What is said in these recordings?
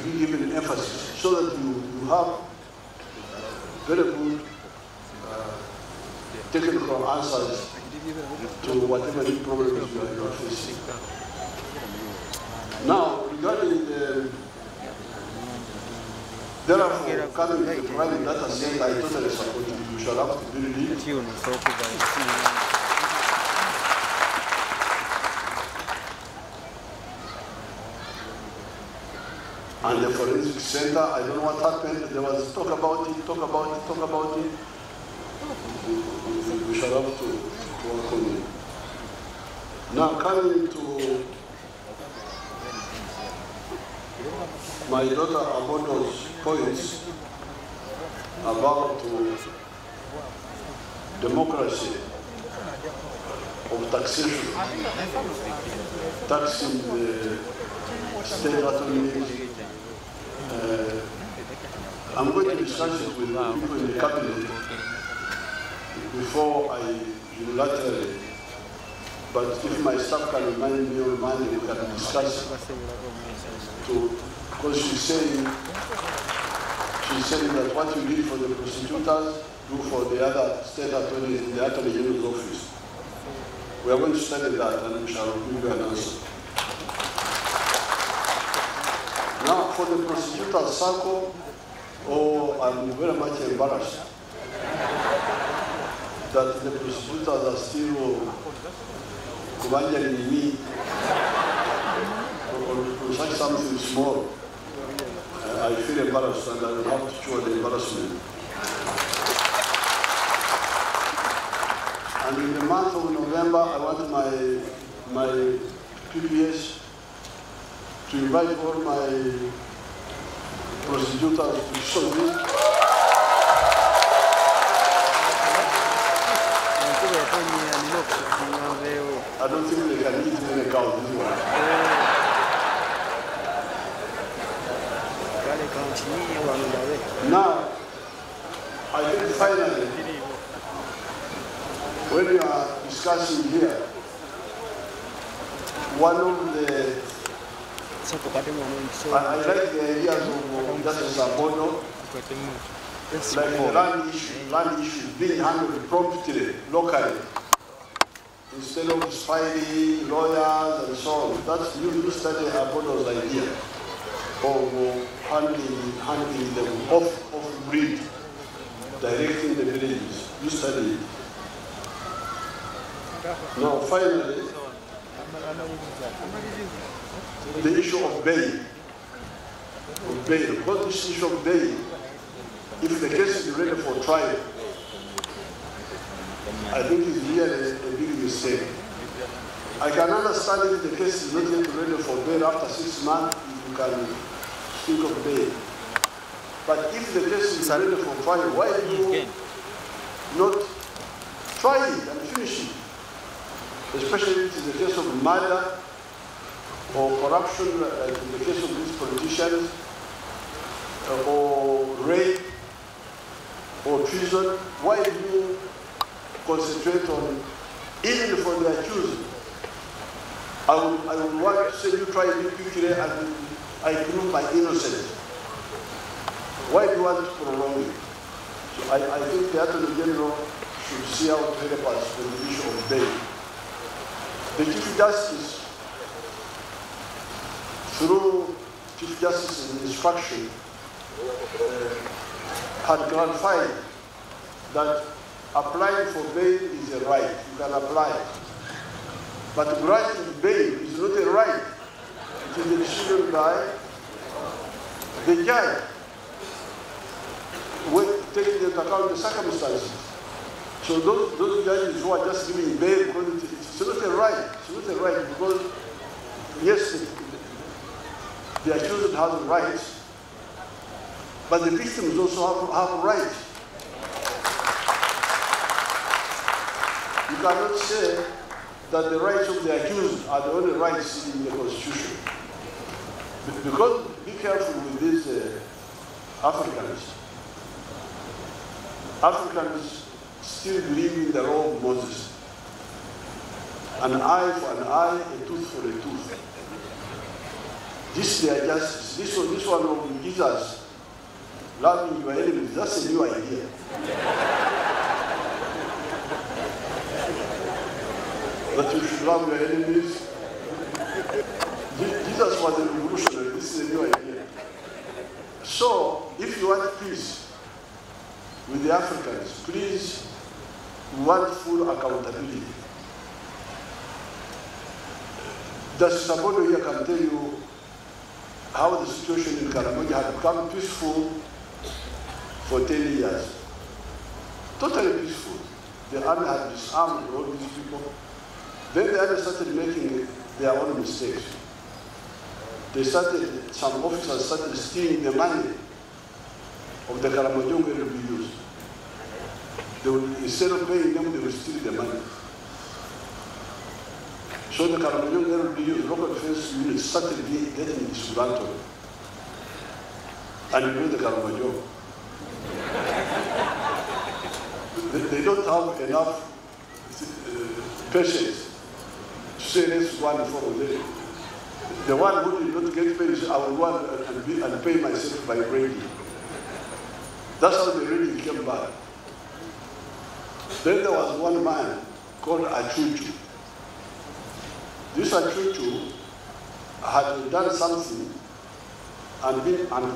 should be given emphasis so that you have very good technical answers to whatever the problems you are facing. Now, regarding the therefore, coming to the private data set, I totally support it. You shall have to build it. And the forensic center, I don't know what happened. There was talk about it. We shall have to work on it. Now, coming to my daughter Abodo's points about democracy of taxation, taxing the state authorities. I'm going to discuss it with the people in the cabinet before I unilaterally. But if my staff can remind me or remind me, we can discuss because she's saying that what you did for the prosecutors, do for the other state attorneys in the Attorney General's office. We are going to study that and we shall give you an answer. Now, for the prosecutor circle, I'm very much embarrassed that the prosecutors are still commanding me on such something small. I feel embarrassed and I will have to show the embarrassment. And in the month of November, I want my PPS to invite all my prosecutors to show this. I don't think they can eat in a cow this one. Now, I think finally, when you are discussing here, one of the I like the ideas of Justice Abodo, like the land issue being handled promptly, locally, instead of fighting lawyers and so on. That's you study Abodo's idea of handling them off-grid, directing the villages. You study it. Now, finally, the issue of bail. Because this issue of bail, if the case is ready for trial, I think it's really a big mistake. I can understand if the case is not yet ready for bail after 6 months, you can think of bail. But if the case is ready for trial, why do you not try it and finish it? Especially if it is a case of murder or corruption, like in the case of these politicians, or rape, or treason. Why do you concentrate on, even for the accused? I would want to say you try it quickly and I prove my innocence. Why do you want to prolong it? So I think the Attorney General should see how to help us with the issue of bail. The Chief Justice, through Chief Justice's instruction, had clarified that applying for bail is a right. You can apply. But granting bail is not a right. It is a decision by the judge, taking into account the circumstances. So those judges who are just giving bail, because it's not a right. It's not a right because, yes, the accused has rights, but the victims also have rights. You cannot say that the rights of the accused are the only rights in the Constitution. Because, be careful with these Africans. Africans still believe in the law of Moses. An eye for an eye, a tooth for a tooth. This their justice. This one of Jesus, loving your enemies, that's a new idea. That you should love your enemies. Jesus was a revolutionary. This is a new idea. So, if you want peace with the Africans, please, we want full accountability. Somebody here can tell you how the situation in Karamoja had become peaceful for 10 years. Totally peaceful. The army had disarmed all these people. Then the army started making their own mistakes. Some officers started stealing the money of the Karamojong LBUs. Instead of paying them, they would steal the money. So the Karamojong LBUs, local defense units, started getting disgruntled. And you know the Karamojong. They don't have enough patience to say let's go and follow them. The one who did not get paid, I will go and pay myself by raiding. That's how the raiding came back. Then there was one man called Achuchu. This Achuchu had done something and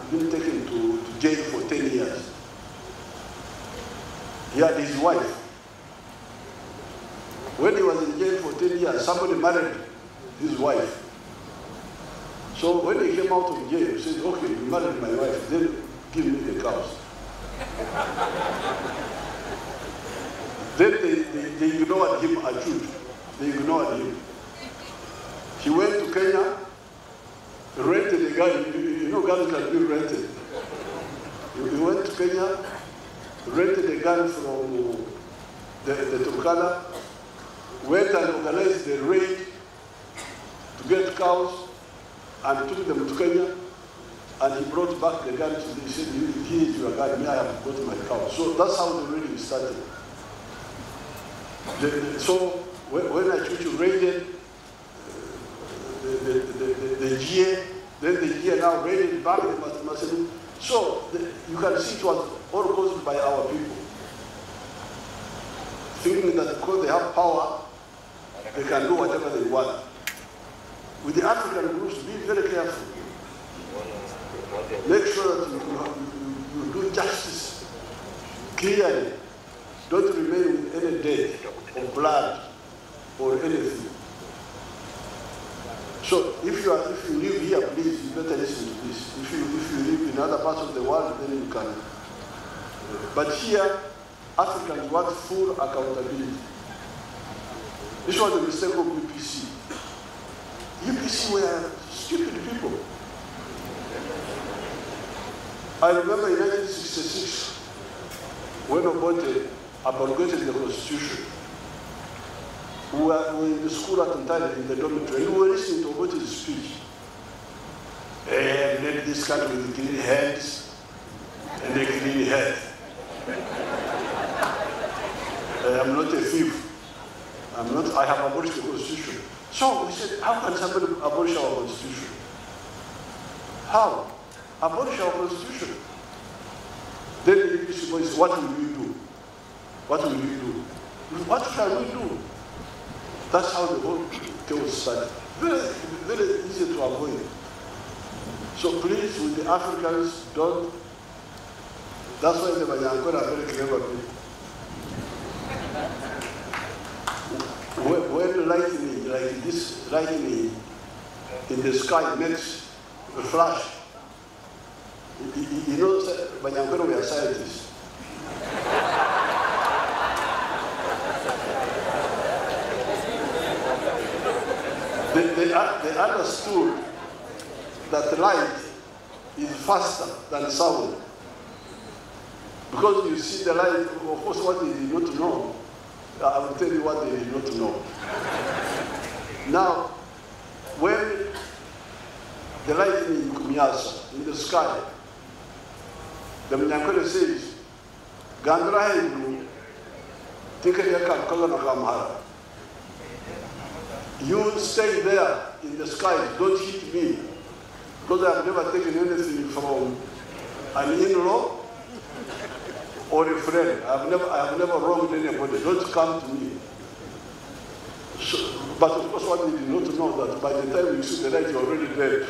been taken to jail for 10 years. He had his wife. When he was in jail for 10 years, somebody married his wife. So when he came out of jail, he said, okay, you married my wife, then give me the cows. Then they ignored him, Achuchu. They ignored him. He went to Kenya, rented a gun. You know guns can be rented. He went to Kenya, rented a gun from the Turkana, went and organized the raid to get cows, and took them to Kenya, and he brought back the gun to me. He said, here is your gun, me, I have got my cow. So that's how the raiding started. So when Achuchu raided the GA, then the GA now raided back the Museveni. So you can see it was all caused by our people. Thinking that because they have power, they can do whatever they want. With the African groups, be very careful. Make sure that you do justice clearly. Don't remain with any debt or blood or anything. So if you live here, please, you better listen to this. If you live in other parts of the world, then you can. But here, Africans want full accountability. This was the mistake of UPC. UPC were stupid people. I remember in 1966, when Obote abrogated the Constitution, we were in the school at Ntale in the dormitory, and we were listening to Obote's speech. And let this country with clean hands and a clean head. I'm not a thief. I have abolished the Constitution. So we said, how can somebody abolish our Constitution? How? Abolish our Constitution. Then the UPC boys, what will we do? What will we do? What shall we do? That's how the whole chaos started. Very, very easy to avoid. So please, with the Africans, don't. That's why the Banyankore are very clever people. When lightning like this, lightning in the sky makes a flash, you know, Banyankore, we are scientists. They understood that light is faster than sound. Because you see the light, of course, what they did not know, I will tell you what they did not know. Now, when the lightning in Kumyasa, in the sky, the Banyankore says, Gandra Hindu, Tikayaka Kalanaka. You stay there in the sky, don't hit me. Because I have never taken anything from an in-law or a friend. I have never wronged anybody. Don't come to me. So, but of course, what they did not know that by the time you see the light, you're already dead.